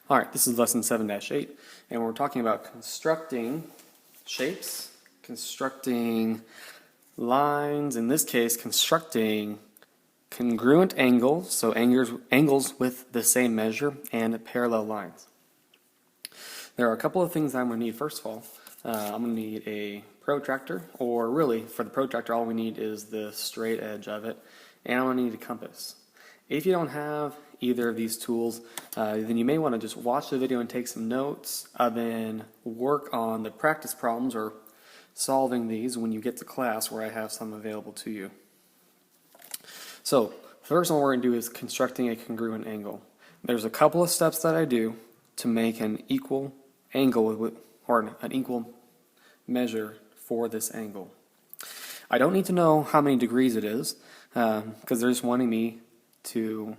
Alright, this is lesson 7-8, and we're talking about constructing shapes, constructing lines, in this case, constructing congruent angles, so angles with the same measure, and parallel lines. There are a couple of things I'm going to need. First of all, I'm going to need a protractor, or really, for the protractor, all we need is the straight edge of it, and I'm going to need a compass. If you don't have either of these tools, then you may want to just watch the video and take some notes, then work on the practice problems or solving these when you get to class where I have some available to you. So, the first one we're going to do is constructing a congruent angle. There's a couple of steps that I do to make an equal angle or an equal measure for this angle. I don't need to know how many degrees it is because they're just wanting me to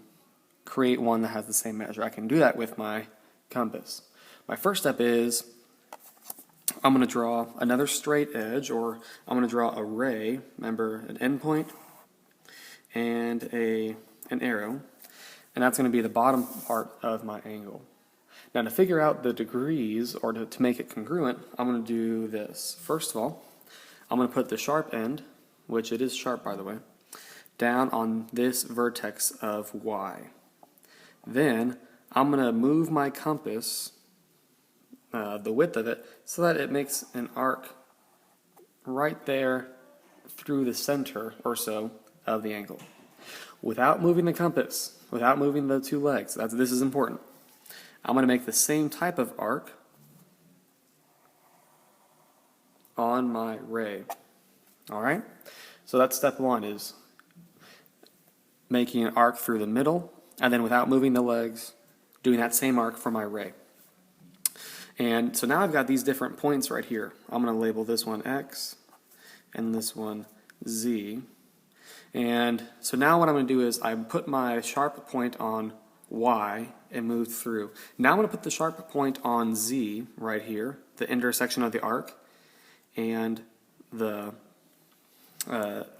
create one that has the same measure. I can do that with my compass. My first step is I'm going to draw another straight edge, or I'm going to draw a ray, remember an endpoint and an arrow, and that's going to be the bottom part of my angle. Now to figure out the degrees, or to make it congruent, I'm going to do this. First of all, I'm going to put the sharp end, which it is sharp by the way, down on this vertex of Y. Then I'm going to move my compass, the width of it, so that it makes an arc right there through the center or so of the angle. Without moving the compass, without moving the two legs, this is important, I'm going to make the same type of arc on my ray. Alright? So that's step one, is making an arc through the middle, and then without moving the legs, doing that same arc for my ray. And so now I've got these different points right here. I'm going to label this one X and this one Z. And so now what I'm going to do is I put my sharp point on Y and move through. Now I'm going to put the sharp point on Z right here, the intersection of the arc and the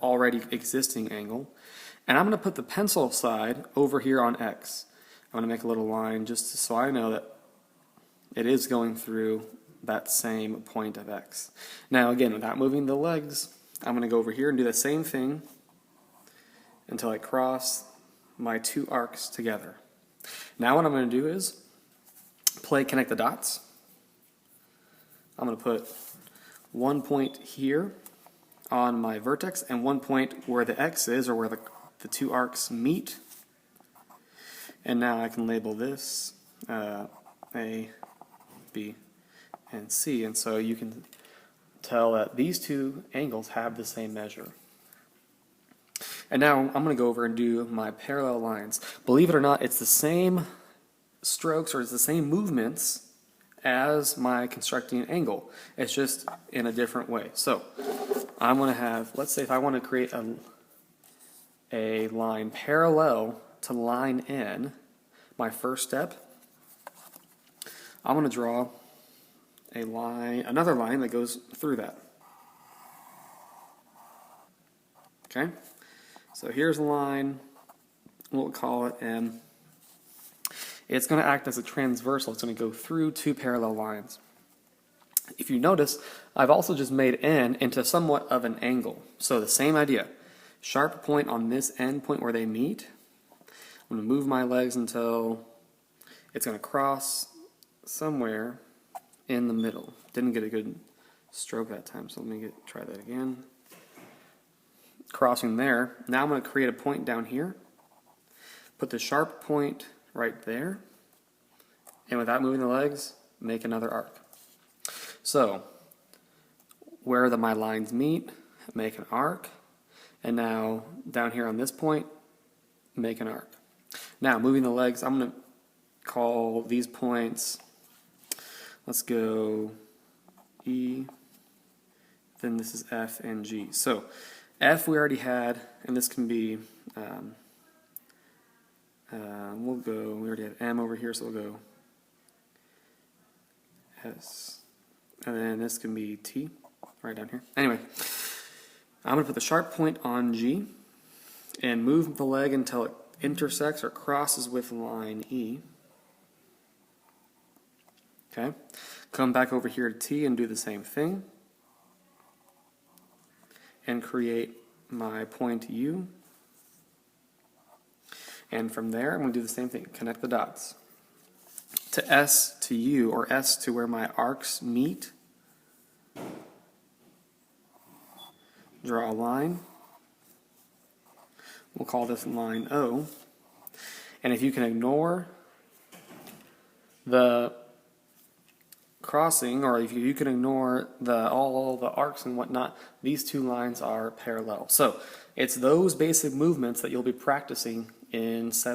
already existing angle. And I'm going to put the pencil side over here on X. I'm going to make a little line just so I know that it is going through that same point of X. Now again, without moving the legs, I'm going to go over here and do the same thing until I cross my two arcs together. Now what I'm going to do is connect the dots. I'm going to put one point here on my vertex and one point where the X is, or where the two arcs meet. And now I can label this A, B, and C. And so you can tell that these two angles have the same measure. And now I'm going to go over and do my parallel lines. Believe it or not, it's the same strokes, or it's the same movements as my constructing an angle. It's just in a different way. So I'm going to have, let's say if I want to create a line parallel to line N, my first step, I'm going to draw a line, another line that goes through that. Okay? So here's a line, we'll call it M. It's going to act as a transversal. It's going to go through two parallel lines. If you notice, I've also just made N into somewhat of an angle. So the same idea. Sharp point on this end point where they meet. I'm going to move my legs until it's going to cross somewhere in the middle. Didn't get a good stroke that time, so let me try that again. Crossing there. Now I'm going to create a point down here. Put the sharp point right there. And without moving the legs, make another arc. So, where my lines meet, make an arc. And now, down here on this point, make an arc. Now, moving the legs, I'm going to call these points, let's go E, then this is F and G. So, F we already had, and this can be, we already have M over here, so we'll go S. And then this can be T, right down here. Anyway, I'm going to put the sharp point on G and move the leg until it intersects or crosses with line E. Okay, come back over here to T and do the same thing. And create my point U. And from there, I'm going to do the same thing. Connect the dots. To S to U, or S to where my arcs meet, draw a line. We'll call this line O. And if you can ignore the crossing, or if you can ignore all the arcs and whatnot, these two lines are parallel. So it's those basic movements that you'll be practicing in